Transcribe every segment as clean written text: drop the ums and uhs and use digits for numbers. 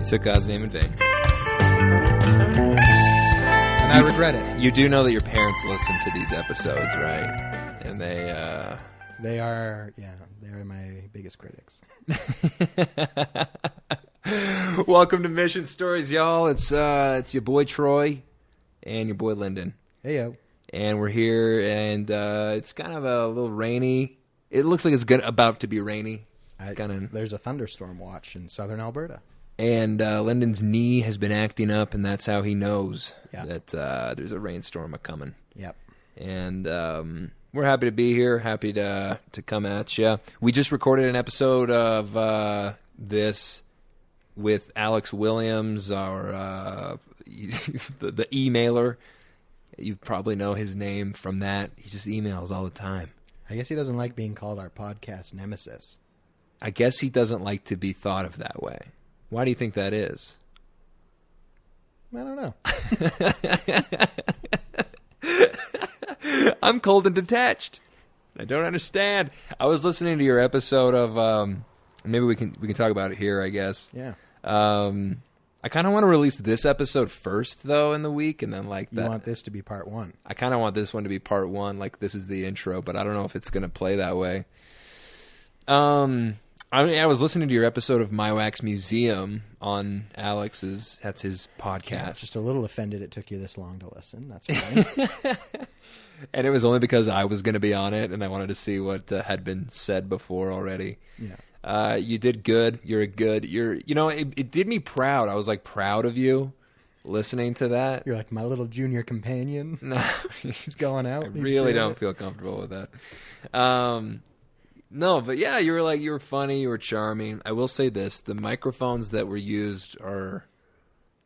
took God's name in vain. And I regret it. You do know that your parents listen to these episodes, right? And they are my biggest critics. Welcome to Mission Stories, y'all. It's your boy Troy and your boy Lyndon. Hey, yo. And we're here, and it's kind of a little rainy. It looks like it's about to be rainy. There's a thunderstorm watch in southern Alberta. And Lyndon's knee has been acting up, and that's how he knows that there's a rainstorm a-coming. Yep. And we're happy to be here, happy to come at you. We just recorded an episode of this with Alex Williams, our the emailer. You probably know his name from that. He just emails all the time. I guess he doesn't like being called our podcast nemesis. I guess he doesn't like to be thought of that way. Why do you think that is? I don't know. I'm cold and detached. I don't understand. I was listening to your episode of maybe we can talk about it here, I guess. Yeah. I kind of want to release this episode first, though, in the week, and then like that. You want this to be part one? I kind of want this one to be part one, like this is the intro, but I don't know if it's going to play that way. I was listening to your episode of My Wax Museum on Alex's. That's his podcast. Yeah, just a little offended it took you this long to listen. That's fine. And it was only because I was going to be on it, and I wanted to see what had been said before already. Yeah. You did good. It did me proud. I was like proud of you listening to that. You're like my little junior companion. No, he's going out. I really don't feel comfortable with that. No, but yeah, you were funny, you were charming. I will say this, the microphones that were used are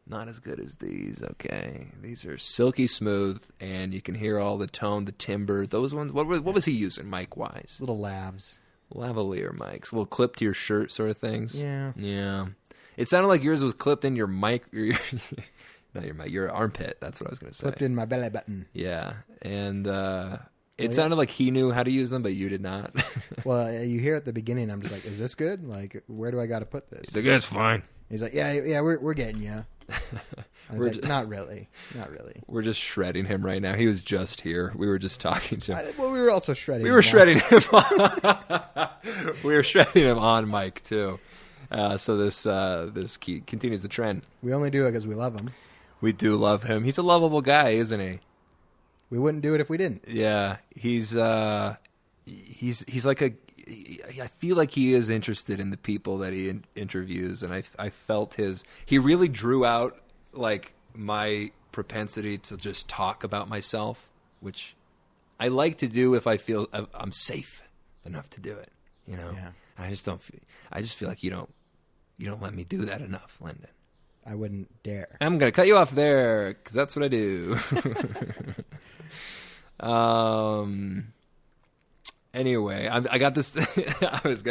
not as good as these, okay? These are silky smooth, and you can hear all the tone, the timbre. Those ones, what was he using mic-wise? Little lavs. Lavalier mics, little clip to your shirt sort of things. Yeah. Yeah. It sounded like yours was clipped in your mic, not your mic, your armpit, that's what I was going to say. Clipped in my belly button. Yeah, and it sounded like he knew how to use them, but you did not. Well, you hear at the beginning, I'm just like, is this good? Like, where do I got to put this? He's like, that's fine. He's like, yeah, we're getting you. And it's like, not really. We're just shredding him right now. He was just here. We were just talking to him. We were also shredding him. We were shredding him. We were shredding him on mic, too. So this continues the trend. We only do it because we love him. We do love him. He's a lovable guy, isn't he? We wouldn't do it if we didn't. Yeah, he's like I feel like he is interested in the people that he interviews, and I felt he really drew out like my propensity to just talk about myself, which I like to do if I feel I'm safe enough to do it, you know. Yeah. And I just feel like you don't let me do that enough, Lyndon. I wouldn't dare. I'm gonna cut you off there because that's what I do. Anyway, I got this. I was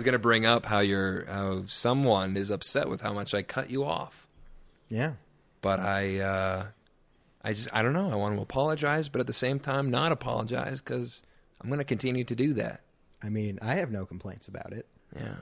gonna bring up how someone is upset with how much I cut you off. Yeah, but I don't know. I want to apologize, but at the same time, not apologize because I'm gonna continue to do that. I mean, I have no complaints about it. Yeah.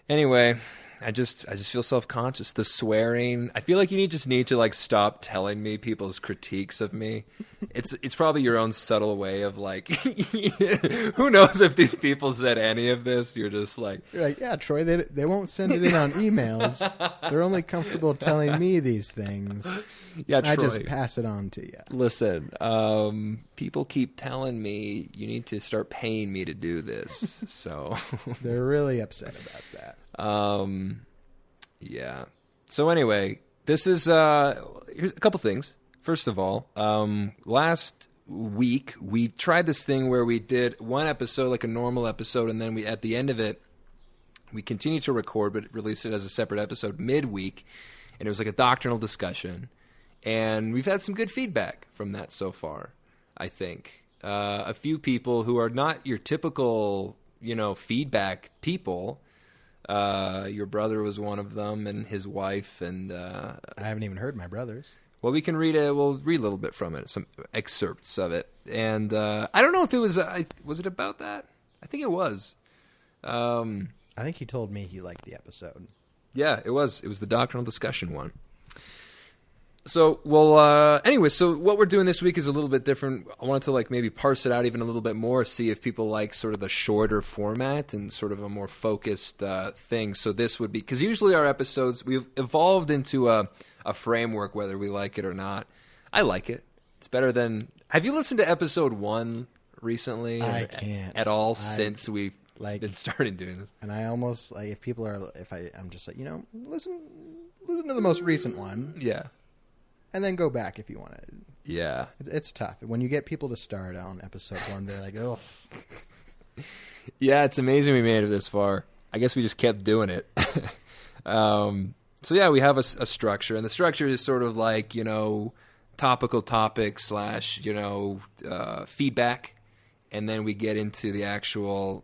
Anyway. I just feel self-conscious. The swearing. I feel like you just need to like stop telling me people's critiques of me. It's probably your own subtle way of like, who knows if these people said any of this? You're like, yeah, Troy, they won't send it in on emails. They're only comfortable telling me these things. Yeah, Troy, I just pass it on to you. Listen, people keep telling me you need to start paying me to do this. So they're really upset about that. Yeah. So anyway, this is here's a couple things. First of all, last week we tried this thing where we did one episode like a normal episode, and then at the end of it we continued to record but released it as a separate episode midweek, and it was like a doctrinal discussion, and we've had some good feedback from that so far. I think a few people who are not your typical, feedback people. Your brother was one of them, and his wife, and I haven't even heard my brother's. Well, we'll read a little bit from it, some excerpts of it, and I don't know if it was it about that? I think it was. I think he told me he liked the episode. Yeah, it was. It was the doctrinal discussion one. So, well, anyway, so what we're doing this week is a little bit different. I wanted to like maybe parse it out even a little bit more, see if people like sort of the shorter format and sort of a more focused thing. So this would be, because usually our episodes, we've evolved into a framework, whether we like it or not. I like it. It's better than, have you listened to episode 1 recently? I can't. At all since we've been starting doing this. And I almost, like, if people are, I'm just like, listen to the most recent one. Yeah. And then go back if you want to. Yeah. It's tough. When you get people to start on episode 1, they're like, oh. Yeah, it's amazing we made it this far. I guess we just kept doing it. So, yeah, we have a structure. And the structure is sort of like, topical topics / feedback. And then we get into the actual...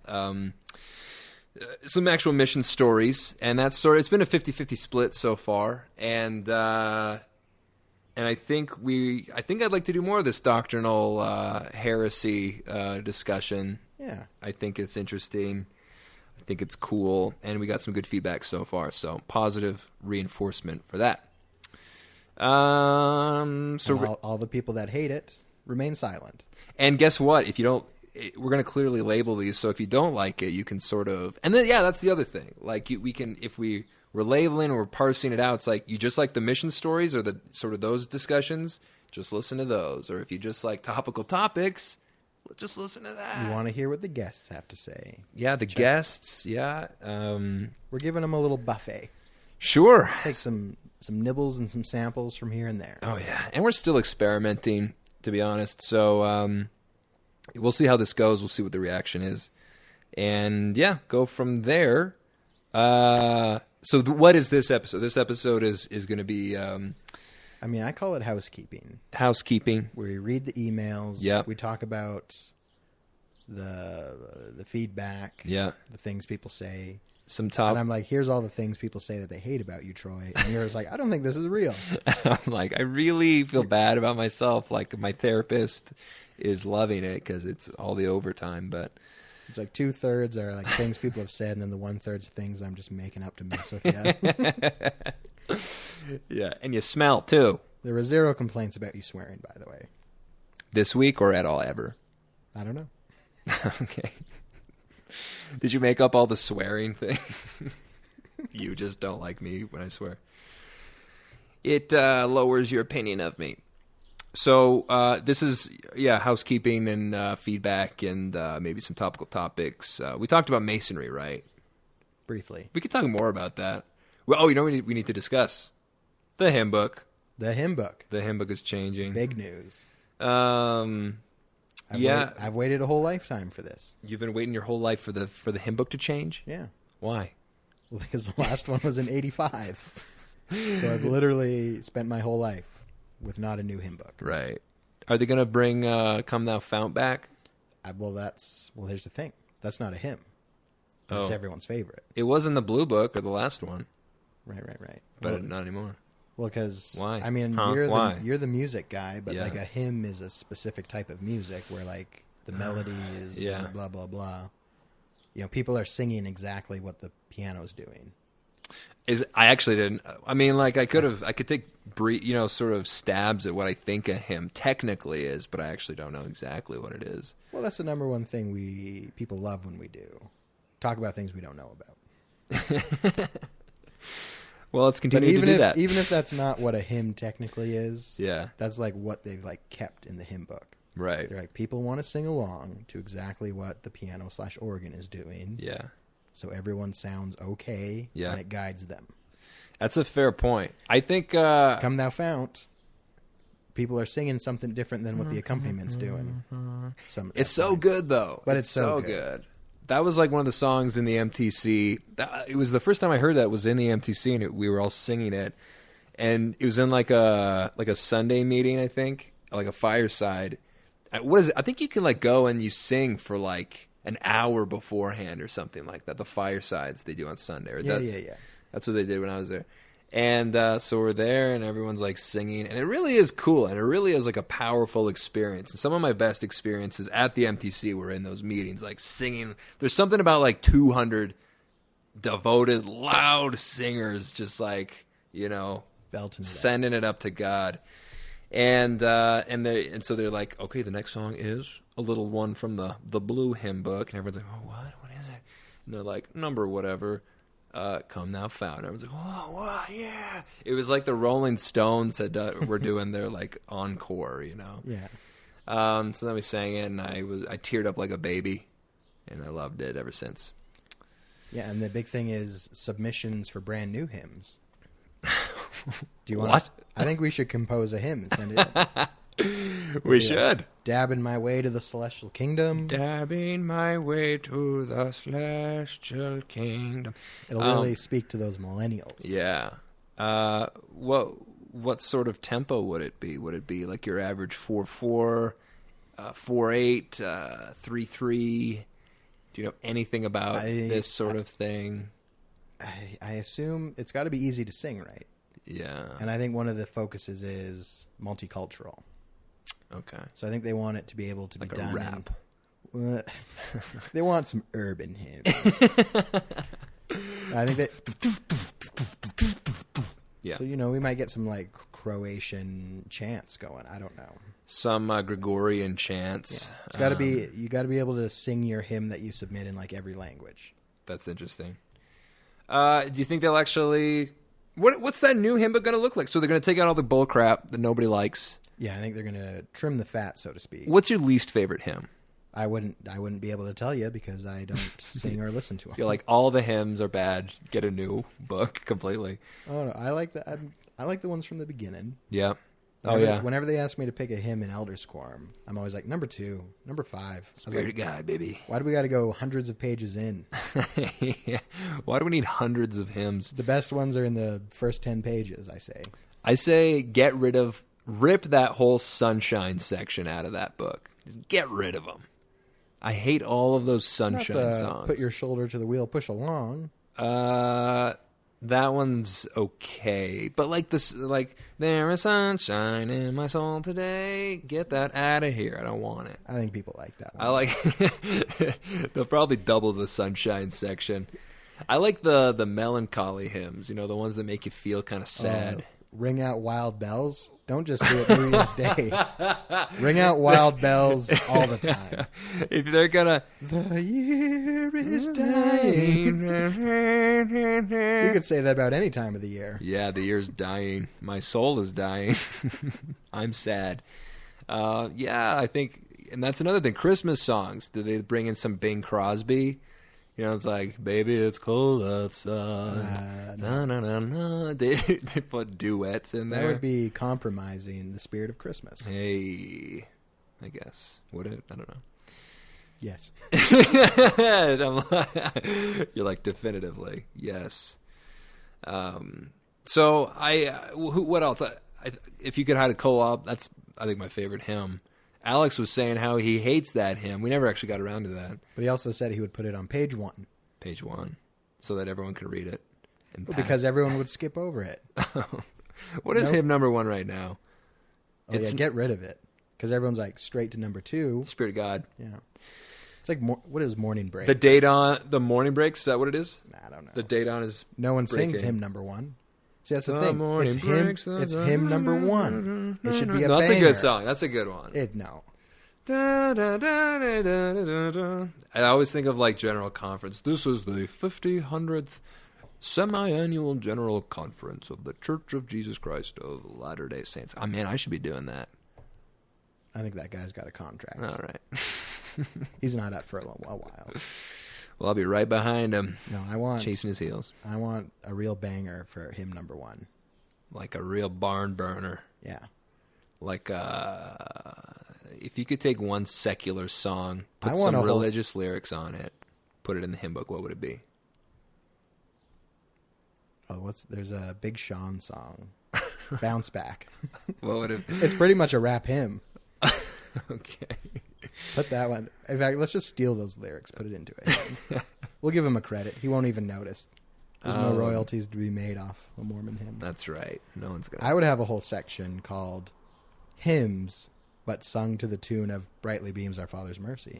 some actual mission stories. And that's it's been a 50-50 split so far. And I think I'd like to do more of this doctrinal heresy discussion. Yeah. I think it's interesting. I think it's cool. And we got some good feedback so far. So positive reinforcement for that. So all the people that hate it remain silent. And guess what? If you don't, we're going to clearly label these. So if you don't like it, you can sort of, and then, yeah, that's the other thing. Like we can, if we're labeling or we're parsing it out, it's like you just like the mission stories or the sort of those discussions, just listen to those. Or if you just like topical topics, just listen to that. You want to hear what the guests have to say. Yeah, the guests, yeah. We're giving them a little buffet. Sure. Take some nibbles and some samples from here and there. Oh, yeah. And we're still experimenting, to be honest. So we'll see how this goes. We'll see what the reaction is. And, yeah, go from there. So what is this episode? This episode is going to be... I call it housekeeping. Housekeeping. Where we read the emails. Yeah. We talk about the feedback. Yeah. The things people say. Some top... And I'm like, here's all the things people say that they hate about you, Troy. And you're just like, I don't think this is real. I'm like, I really feel bad about myself. Like, my therapist is loving it because it's all the overtime, but... It's like 2/3 are like things people have said, and then the 1/3 things I'm just making up to mess with you. Yeah, and you smell, too. There were 0 complaints about you swearing, by the way. This week or at all ever? I don't know. Okay. Did you make up all the swearing thing? You just don't like me when I swear. It lowers your opinion of me. So this is, housekeeping and feedback and maybe some topical topics. We talked about masonry, right? Briefly. We could talk more about that. Well, we need to discuss the hymn book. The hymn book. The hymn book is changing. Big news. I've waited a whole lifetime for this. You've been waiting your whole life for the hymn book to change? Yeah. Why? Well, because the last one was in 85. So I've literally spent my whole life with not a new hymn book. Right. Are they going to bring Come Thou Fount back? Here's the thing. That's not a hymn. That's everyone's favorite. It was in the blue book or the last one. Right. But not anymore. Well, because why? You're the music guy, but like a hymn is a specific type of music where like the melody is blah blah blah. People are singing exactly what the piano's doing. I actually didn't. I mean, like I could take brief, sort of stabs at what I think a hymn technically is, but I actually don't know exactly what it is. Well, that's the number one thing people love when we do. Talk about things we don't know about. Well, let's continue to do that. Even if that's not what a hymn technically is, yeah, that's like what they've like kept in the hymn book. Right. They're like, people want to sing along to exactly what the piano/organ is doing. Yeah. So everyone sounds okay, and it guides them. That's a fair point. I think... Come Thou Fount. People are singing something different than what the accompaniment doing. It's so good, though. But it's so good. That was like one of the songs in the MTC. It was the first time I heard that was in the MTC, and we were all singing it. And it was in like a Sunday meeting, I think, like a fireside. What is it? I think you can like go and you sing for like an hour beforehand or something like that. The firesides they do on Sunday. Or Yeah. That's what they did when I was there. And so we're there, and everyone's like singing, and it really is cool, and it really is like a powerful experience. And some of my best experiences at the MTC were in those meetings, like singing. There's something about like 200 devoted, loud singers, just like, belting sending it up to God. And so they're like, okay, the next song is a little one from the Blue hymn book, and everyone's like, oh, what is it? And they're like, number whatever, Come Thou Fount. And everyone's like, oh, wow, yeah. It was like the Rolling Stones had were doing their like encore, Yeah. So then we sang it, and I teared up like a baby, and I loved it ever since. Yeah, and the big thing is submissions for brand new hymns. Do you want? What? I think we should compose a hymn and send it in. We should. Dabbing my way to the celestial kingdom. Dabbing my way to the celestial kingdom. It'll really speak to those millennials. Yeah. What sort of tempo would it be? Would it be like your average 4/4, 4/8, 3/3? Do you know anything about this sort of thing? I assume it's got to be easy to sing, right? Yeah. And I think one of the focuses is multicultural. Okay. So I think they want it to be able to like be done. A rap. They want some urban hymns. I think that. Yeah. So we might get some like Croatian chants going. I don't know. Some Gregorian chants. Yeah. It's got to be. You got to be able to sing your hymn that you submit in like every language. That's interesting. Do you think they'll actually? What's that new hymn book going to look like? So they're going to take out all the bull crap that nobody likes. Yeah, I think they're going to trim the fat, so to speak. What's your least favorite hymn? I wouldn't be able to tell you because I don't sing or listen to them. You're like, all the hymns are bad. Get a new book completely. Oh no, I like the ones from the beginning. Yeah. Whenever they ask me to pick a hymn in Elders Quorum, I'm always like number 2, number 5. Spirit guy, baby. Why do we got to go hundreds of pages in? Yeah. Why do we need hundreds of hymns? The best ones are in the first 10 pages. I say rip that whole sunshine section out of that book. Just get rid of them. I hate all of those sunshine songs. Put your shoulder to the wheel, push along. That one's okay, but there is sunshine in my soul today. Get that out of here. I don't want it. I think people like that one. I like. They'll probably double the sunshine section. I like the melancholy hymns. The ones that make you feel kind of sad. Ring out wild bells. Don't just do it New Year's Day. Ring out wild bells all the time. If they're gonna, the year is dying. You could say that about any time of the year. Yeah, the year's dying. My soul is dying. I'm sad. Yeah, I think, and that's another thing. Christmas songs. Do they bring in some Bing Crosby? It's like, baby, it's cold outside. No. Na. They put duets in there. That would be compromising the spirit of Christmas. Hey, I guess. Would it? I don't know. Yes. You're like, definitively, yes. So what else? If you could hide a co-op, that's, I think, my favorite hymn. Alex was saying how he hates that hymn. We never actually got around to that. But he also said he would put it on page 1. Page 1, so that everyone could read it. Because everyone would skip over it. What is hymn number 1 right now? Get rid of it. Because everyone's like straight to number 2. Spirit of God. Yeah. It's like, what is morning break? The morning breaks, is that what it is? I don't know. The date on is no one breaking. sings hymn number 1. See, that's the thing. It's hymn number 1. It should be a banger. That's a good song. That's a good one. No. I always think of like General Conference. This is the 100th semi-annual General Conference of the Church of Jesus Christ of Latter-day Saints. I mean, I should be doing that. I think that guy's got a contract. All right. He's not up for a while. Well, I'll be right behind him. No, I want chasing his heels. I want a real banger for hymn number 1. Like a real barn burner. Yeah. Like if you could take one secular song, put some religious lyrics on it, put it in the hymn book, what would it be? Oh, there's a Big Sean song, Bounce Back. What would it? It's pretty much a rap hymn. Okay. Put that one. In fact, let's just steal those lyrics, put it into it. We'll give him a credit. He won't even notice. There's no royalties to be made off a Mormon hymn. That's right. No one's gonna. I would have a whole section called Hymns, but sung to the tune of Brightly Beams Our Father's Mercy.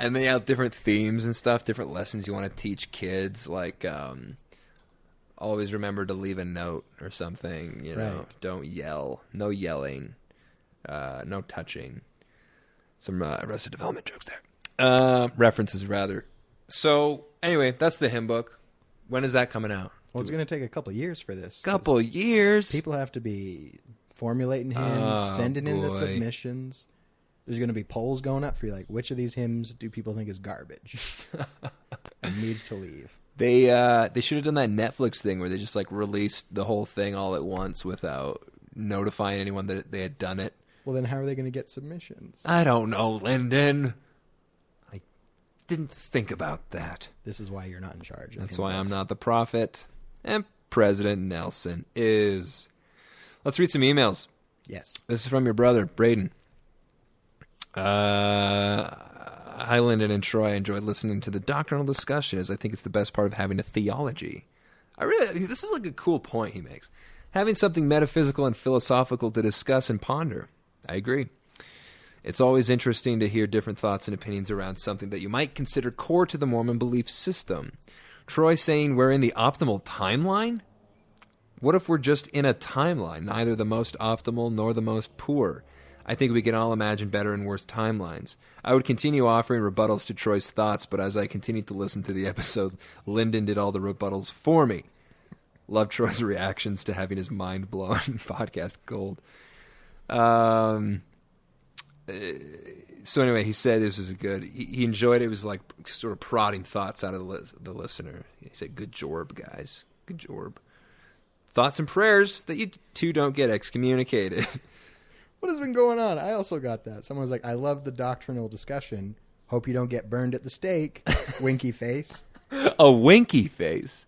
And they have different themes and stuff, different lessons you want to teach kids, like always remember to leave a note or something, you know. Right. Don't yell. No yelling. No touching. Some Arrested Development jokes there. References, rather. So, anyway, that's the hymn book. When is that coming out? Well, it's going to take a couple years for this. Couple years? People have to be formulating hymns, sending in the submissions. There's going to be polls going up for you, like, which of these hymns do people think is garbage and needs to leave? They should have done that Netflix thing where they just like released the whole thing all at once without notifying anyone that they had done it. Well, then how are they going to get submissions? I don't know, Lyndon. I didn't think about that. This is why you're not in charge. That's why I'm not the prophet, and President Nelson is. Let's read some emails. Yes. This is from your brother, Braden. Hi, Lyndon and Troy. I enjoyed listening to the doctrinal discussion, as I think it's the best part of having a theology. This is like a cool point he makes. Having something metaphysical and philosophical to discuss and ponder. I agree. It's always interesting to hear different thoughts and opinions around something that you might consider core to the Mormon belief system. Troy saying we're in the optimal timeline? What if we're just in a timeline, neither the most optimal nor the most poor? I think we can all imagine better and worse timelines. I would continue offering rebuttals to Troy's thoughts, but as I continued to listen to the episode, Lyndon did all the rebuttals for me. Love Troy's reactions to having his mind blown. Podcast gold. So anyway, he said this was good. He enjoyed it. It was like sort of prodding thoughts out of the listener. He said, good jorb, guys. Good jorb. Thoughts and prayers that you two don't get excommunicated. What has been going on? I also got that. Someone was like, I love the doctrinal discussion. Hope you don't get burned at the stake. Winky face. A winky face.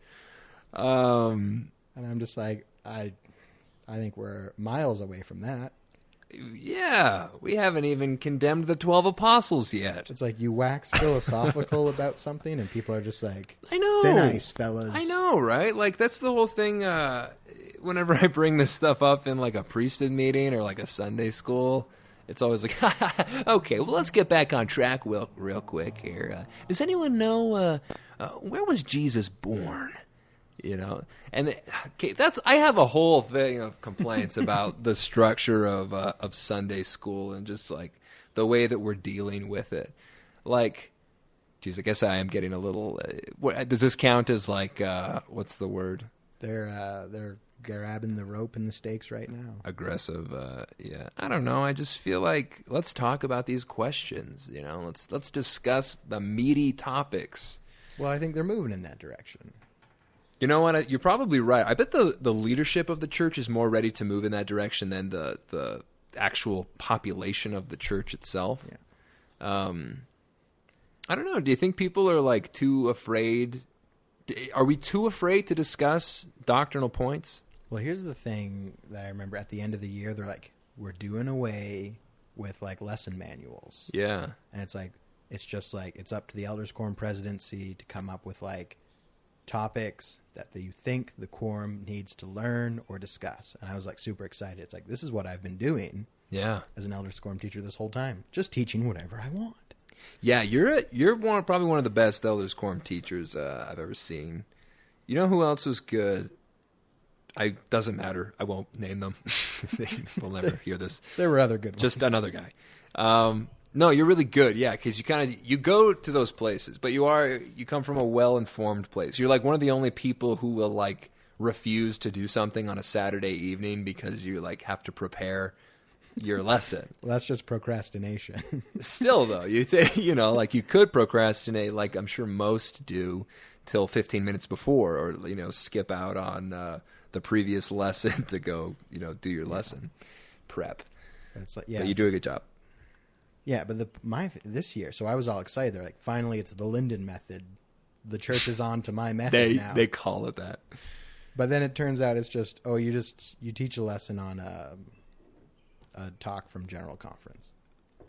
And I'm just like, I think we're miles away from that. Yeah, we haven't even condemned the 12 apostles yet. It's like you wax philosophical about something and people are just like, I know. Thin ice, fellas. I know, right? Like, that's the whole thing. Whenever I bring this stuff up in like a priesthood meeting or like a Sunday school, it's always like, okay, well, let's get back on track real quick here. Does anyone know where was Jesus born? You know, and I have a whole thing of complaints about the structure of Sunday school and just like the way that we're dealing with it. Like, geez, I guess I am getting a little. Does this count as like what's the word? They're grabbing the rope and the stakes right now. Aggressive, yeah. I don't know. I just feel like let's talk about these questions. You know, let's discuss the meaty topics. Well, I think they're moving in that direction. You know what? You're probably right. I bet the leadership of the church is more ready to move in that direction than the actual population of the church itself. Yeah. I don't know. Do you think people are like too afraid? Are we too afraid to discuss doctrinal points? Well, here's the thing that I remember at the end of the year. They're like, we're doing away with like lesson manuals. Yeah. And it's like, it's just like, it's up to the Elders Quorum presidency to come up with like topics that you think the quorum needs to learn or discuss. And I was like super excited. It's like, this is what I've been doing. Yeah. As an Elders Quorum teacher this whole time, just teaching whatever I want. Yeah, you're probably one of the best Elders Quorum teachers I've ever seen. You know who else was good? Doesn't matter. I won't name them. They will never hear this. There were other good ones. Just another guy. No, you're really good. Yeah, because you go to those places, but you come from a well-informed place. You're like one of the only people who will like refuse to do something on a Saturday evening because you like have to prepare your lesson. Well, that's just procrastination. Still, though, like you could procrastinate, like I'm sure most do, till 15 minutes before, or skip out on the previous lesson to go, do your lesson prep. It's like, but you do a good job. Yeah, but this year, so I was all excited. They're like, finally, it's the Lyndon method. The church is on to my method now. They call it that. But then it turns out it's just, you teach a lesson on a talk from General Conference,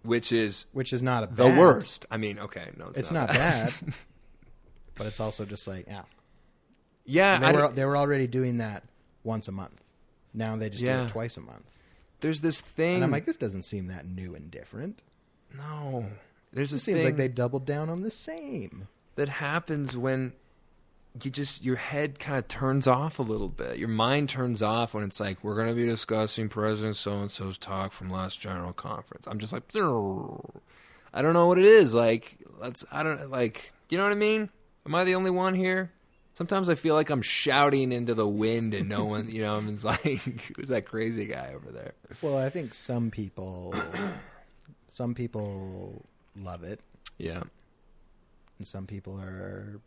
which is not the worst. I mean, okay, no, it's not bad, but it's also just like, yeah. They were already doing that once a month. Now they just do it twice a month. There's this thing, and I'm like, this doesn't seem that new and different. No, there's It this seems thing like they doubled down on the same. that happens when your head kind of turns off a little bit. Your mind turns off when it's like, we're going to be discussing President so-and-so's talk from last general conference. I'm just like, I don't know what it is. Like, you know what I mean? Am I the only one here? Sometimes I feel like I'm shouting into the wind and no one, it's like, who's that crazy guy over there? Well, I think some people love it. Yeah. And some people are,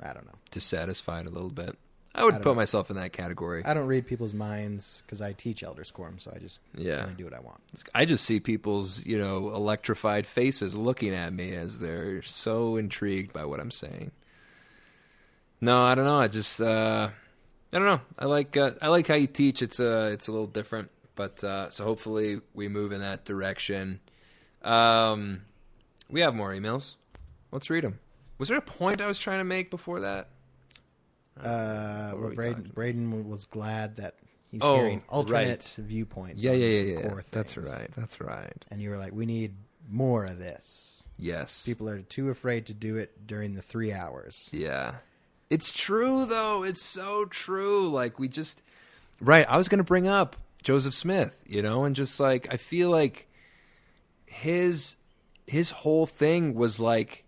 I don't know, dissatisfied a little bit. I would put myself in that category. I don't read people's minds because I teach Elders Quorum, so I just only do what I want. I just see people's, electrified faces looking at me as they're so intrigued by what I'm saying. No, I don't know. I just, I don't know. I like how you teach. It's a little different, but so hopefully we move in that direction. We have more emails. Let's read them. Was there a point I was trying to make before that? Well, Braden was glad that he's hearing alternate viewpoints. Yeah. Core That's things. right. That's right. And you were like, we need more of this. Yes. People are too afraid to do it during the 3 hours. Yeah. It's true, though. It's so true. Like, right, I was going to bring up Joseph Smith, and just like, I feel like his whole thing was like,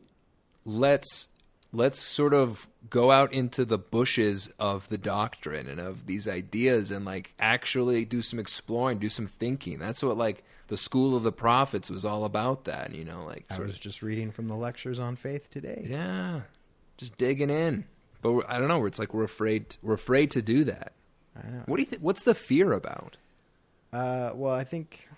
let's sort of go out into the bushes of the doctrine and of these ideas and like actually do some exploring, do some thinking. That's what like the School of the Prophets was all about. That like I was just reading from the lectures on faith today. Yeah, just digging in. But I don't know. It's like we're afraid to do that. I know. What do you think? What's the fear about? Well, I think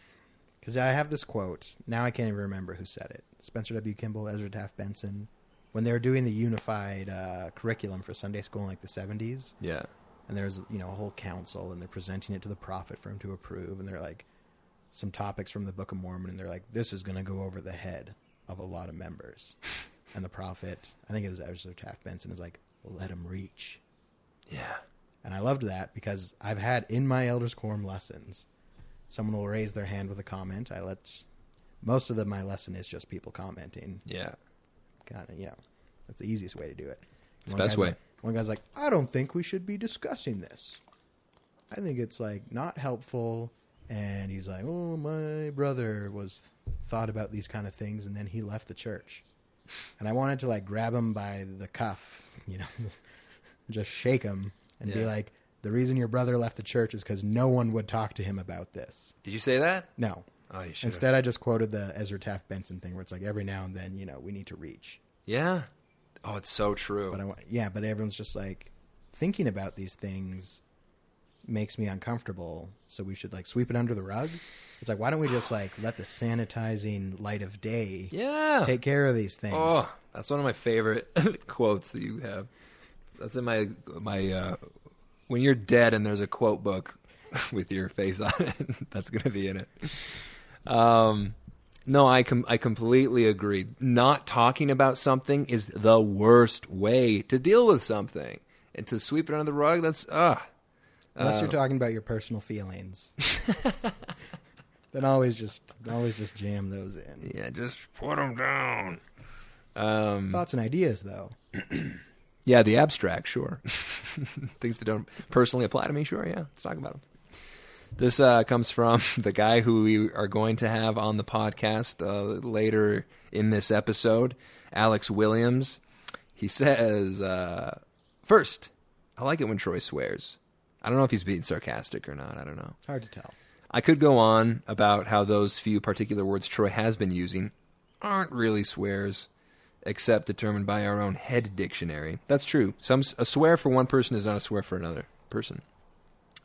because I have this quote now. I can't even remember who said it. Spencer W. Kimball, Ezra Taft Benson. When they were doing the unified curriculum for Sunday school in like the 70s. Yeah. And there's, a whole council and they're presenting it to the prophet for him to approve. And they're like some topics from the Book of Mormon. And they're like, this is going to go over the head of a lot of members. And the prophet, I think it was Ezra Taft Benson, is like, let him reach. Yeah. And I loved that because I've had in my Elders Quorum lessons, someone will raise their hand with a comment. Most of my lesson is just people commenting. Yeah. Kind of, that's the easiest way to do it. It's the best way. One guy's like, I don't think we should be discussing this. I think it's like not helpful. And he's like, oh, my brother thought about these kind of things, and then he left the church. And I wanted to like grab him by the cuff, just shake him and be like, the reason your brother left the church is because no one would talk to him about this. Did you say that? No. Oh, you should. Instead, I just quoted the Ezra Taft Benson thing where it's like every now and then, we need to reach. Yeah. Oh, it's so true. But everyone's just like thinking about these things makes me uncomfortable. So we should like sweep it under the rug. It's like, why don't we just like let the sanitizing light of day take care of these things? Oh, that's one of my favorite quotes that you have. That's in my when you're dead and there's a quote book with your face on it, that's going to be in it. No, I completely agree. Not talking about something is the worst way to deal with something. And to sweep it under the rug, that's unless you're talking about your personal feelings. Then always just jam those in. Yeah, just put them down. Thoughts and ideas, though. Yeah, the abstract, sure. Things that don't personally apply to me, sure, yeah. Let's talk about them. This comes from the guy who we are going to have on the podcast later in this episode, Alex Williams. He says, first, I like it when Troy swears. I don't know if he's being sarcastic or not. I don't know. Hard to tell. I could go on about how those few particular words Troy has been using aren't really swears, except determined by our own head dictionary. That's true. A swear for one person is not a swear for another person.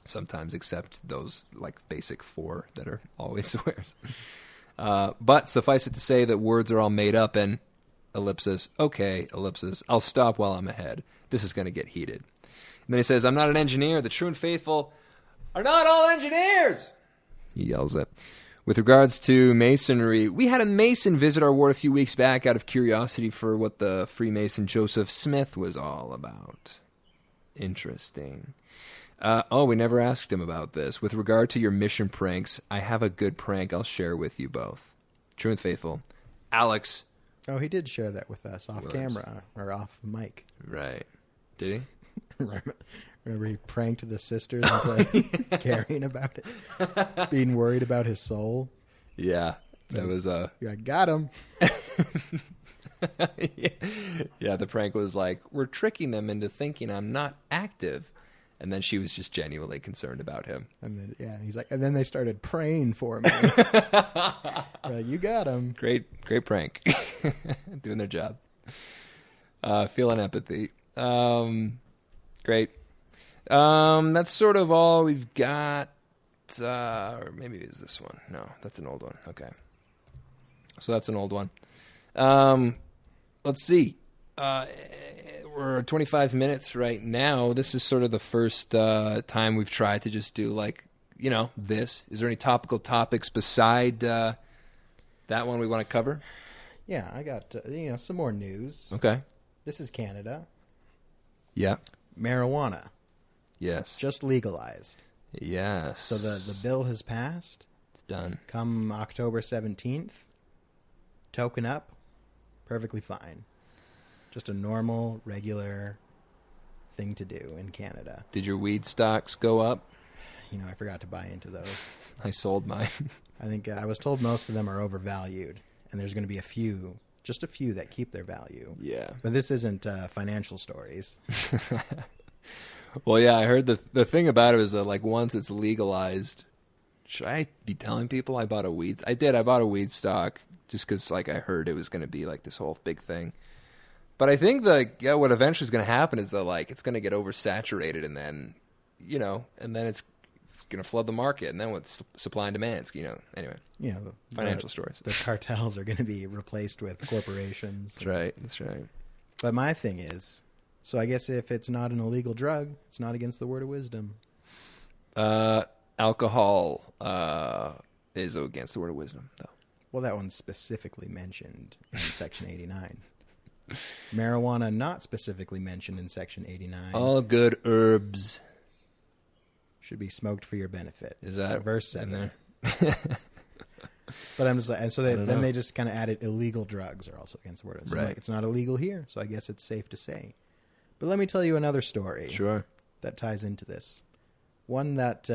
Sometimes, except those like basic 4 that are always swears. But suffice it to say that words are all made up and ellipsis, okay, ellipsis, I'll stop while I'm ahead. This is going to get heated. And then he says, I'm not an engineer. The true and faithful are not all engineers. He yells it. With regards to Masonry, we had a Mason visit our ward a few weeks back out of curiosity for what the Freemason Joseph Smith was all about. Interesting. We never asked him about this. With regard to your mission pranks, I have a good prank I'll share with you both. True and faithful, Alex. Oh, he did share that with us off camera or off mic. Right. Did he? Remember he pranked the sisters into caring about it, being worried about his soul. Yeah, that was You're like, got him. Yeah, the prank was like, we're tricking them into thinking I'm not active, and then she was just genuinely concerned about him. And then he's like, and then they started praying for me. Like, you got him. Great prank. Doing their job. Feeling empathy. Great. That's sort of all we've got. Or maybe it's this one. No, that's an old one. Okay. So that's an old one. Let's see. We're 25 minutes right now. This is sort of the first time we've tried to just do this. Is there any topical topics beside that one we want to cover? Yeah, I got some more news. Okay. This is Canada. Yeah. Marijuana. Yes. Just legalized. Yes. So the bill has passed. It's done. Come October 17th. Token up. Perfectly fine. Just a normal, regular thing to do in Canada. Did your weed stocks go up? I forgot to buy into those. I sold mine. I think I was told most of them are overvalued, and there's going to be just a few that keep their value. Yeah. But this isn't financial stories. Well, yeah, I heard the thing about it was that, once it's legalized, should I be telling people I bought a weed? I did. I bought a weed stock just because, I heard it was going to be, this whole big thing. But I think what eventually is going to happen is that, it's going to get oversaturated, and then, and then it's going to flood the market, and then what's supply and demand? Anyway. Financial stories. The cartels are going to be replaced with corporations. That's right. But my thing is, so I guess if it's not an illegal drug, it's not against the word of wisdom. Alcohol is against the word of wisdom, though. Well, that one's specifically mentioned in Section 89. Marijuana not specifically mentioned in Section 89. All good herbs should be smoked for your benefit. Is that verse 7 in there? But I'm just and so they just kind of added illegal drugs are also against the word. So right. It's not illegal here, so I guess it's safe to say. But let me tell you another story. Sure. That ties into this. One that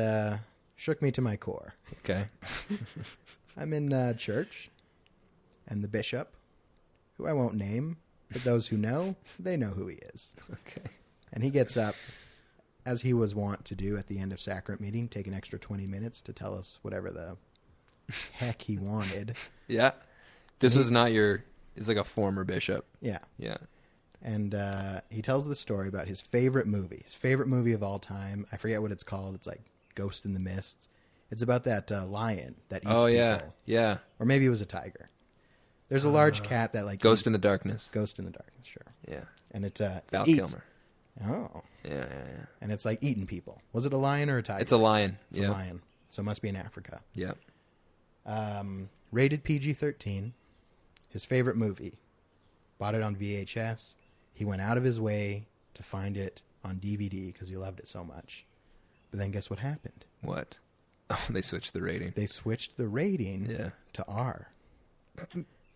shook me to my core. Okay. I'm in church, and the bishop, who I won't name, but those who know, they know who he is. Okay. And he gets up, as he was wont to do at the end of sacrament meeting, take an extra 20 minutes to tell us whatever the heck he wanted. Yeah. This was not it's like a former bishop. Yeah. Yeah. And he tells the story about his favorite movie of all time. I forget what it's called. It's like Ghost in the Mist. It's about that lion that eats people. Oh, yeah. Yeah. Or maybe it was a tiger. There's a large cat that Ghost in the Darkness. Ghost in the Darkness, sure. Yeah. And it Val eats. Kilmer. Oh. Yeah. And it's eating people. Was it a lion or a tiger? It's a lion. It's a lion. So it must be in Africa. Yeah. Rated PG-13. His favorite movie. Bought it on VHS. He went out of his way to find it on DVD because he loved it so much. But then guess what happened? What? Oh, they switched the rating. They switched the rating to R.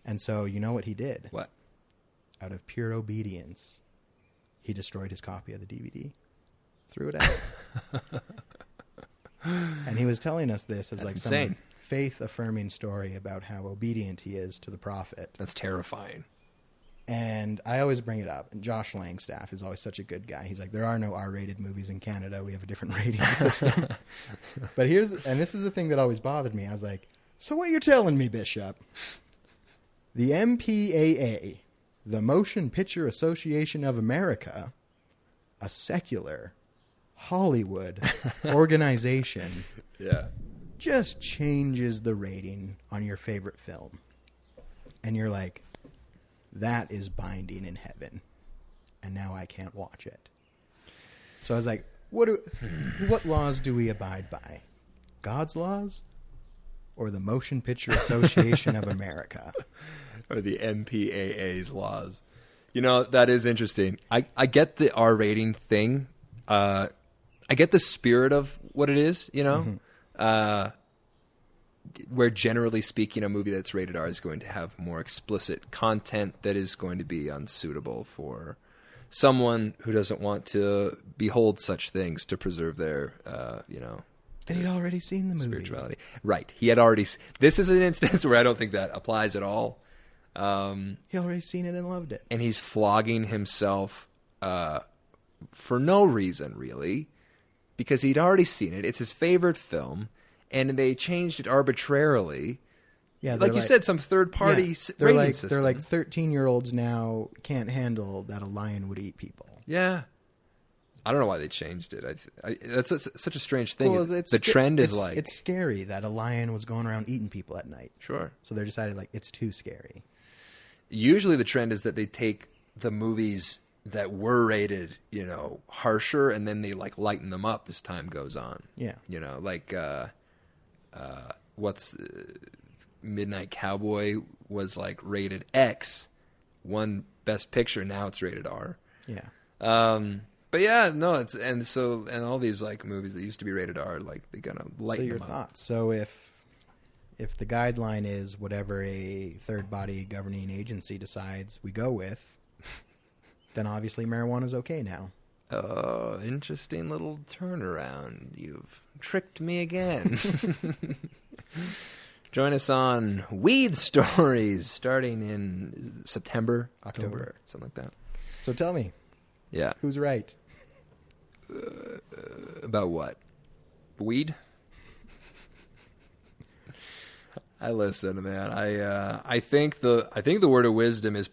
And so you know what he did? What? Out of pure obedience, he destroyed his copy of the DVD. Threw it out. And he was telling us this as insane. Some faith-affirming story about how obedient he is to the prophet. That's terrifying. And I always bring it up. And Josh Langstaff is always such a good guy. He's like, there are no R-rated movies in Canada. We have a different rating system. But this is the thing that always bothered me. I was like, so what you're telling me, Bishop? The MPAA, the Motion Picture Association of America, a secular Hollywood organization, just changes the rating on your favorite film. And you're like, that is binding in heaven, and now I can't watch it. So I was like, what laws do we abide by? God's laws or the Motion Picture Association of America? Or the MPAA's laws. That is interesting. I get the R rating thing. I get the spirit of what it is, Mm-hmm. where generally speaking, a movie that's rated R is going to have more explicit content that is going to be unsuitable for someone who doesn't want to behold such things to preserve their, And he'd already seen the movie. Spirituality. Right. He had already... This is an instance where I don't think that applies at all. He already seen it and loved it. And he's flogging himself for no reason, really, because he'd already seen it. It's his favorite film, and they changed it arbitrarily. Yeah, like you said, some third-party rating system. They're like 13-year-olds now can't handle that a lion would eat people. Yeah. I don't know why they changed it. That's such a strange thing. Well, the trend is like... It's scary that a lion was going around eating people at night. Sure. So they decided, like, it's too scary. Usually the trend is that they take the movies that were rated, harsher, and then they, like, lighten them up as time goes on. Yeah. Like, Midnight Cowboy was, like, rated X, won Best Picture, now it's rated R. Yeah. But yeah, no, and all these like movies that used to be rated R, like they're gonna lighten them up. So your thoughts? So if the guideline is whatever a third body governing agency decides we go with, then obviously marijuana's okay now. Oh, interesting little turnaround. You've tricked me again. Join us on Weed Stories starting in September, October, something like that. So tell me. Yeah. Who's right? About what? Weed? I listen, man. I think the word of wisdom is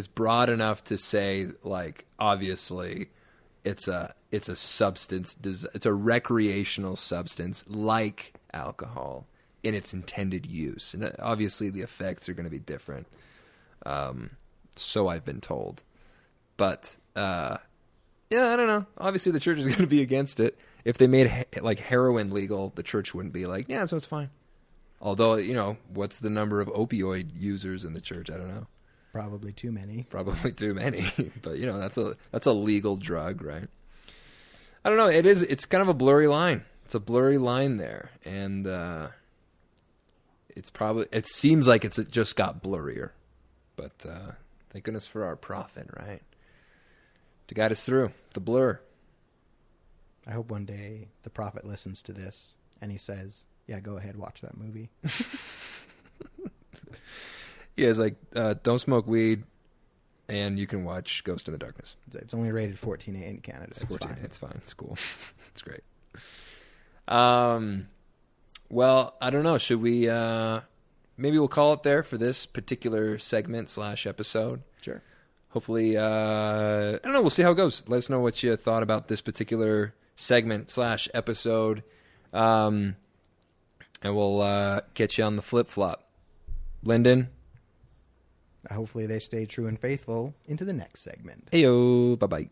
broad enough to say, like, obviously it's a substance, it's a recreational substance like alcohol in its intended use, and obviously the effects are going to be different. So I've been told, but. Yeah, I don't know. Obviously, the church is going to be against it. If they made like heroin legal, the church wouldn't be like, yeah, so it's fine. Although, what's the number of opioid users in the church? I don't know. Probably too many. But that's a legal drug, right? I don't know. It's kind of a blurry line. It's a blurry line there, and it seems like it just got blurrier. But thank goodness for our prophet, right? To guide us through the blur. I hope one day the prophet listens to this and he says, yeah, go ahead, watch that movie. Yeah, it's like, don't smoke weed and you can watch Ghost in the Darkness. It's only rated 14A in Canada. It's 14. Fine. It's fine. It's cool. It's great. Well, I don't know. Should we, maybe we'll call it there for this particular segment / episode. Sure. Hopefully, I don't know. We'll see how it goes. Let us know what you thought about this particular segment / episode. And we'll get you on the flip-flop. Lyndon? Hopefully they stay true and faithful into the next segment. Heyo. Bye-bye.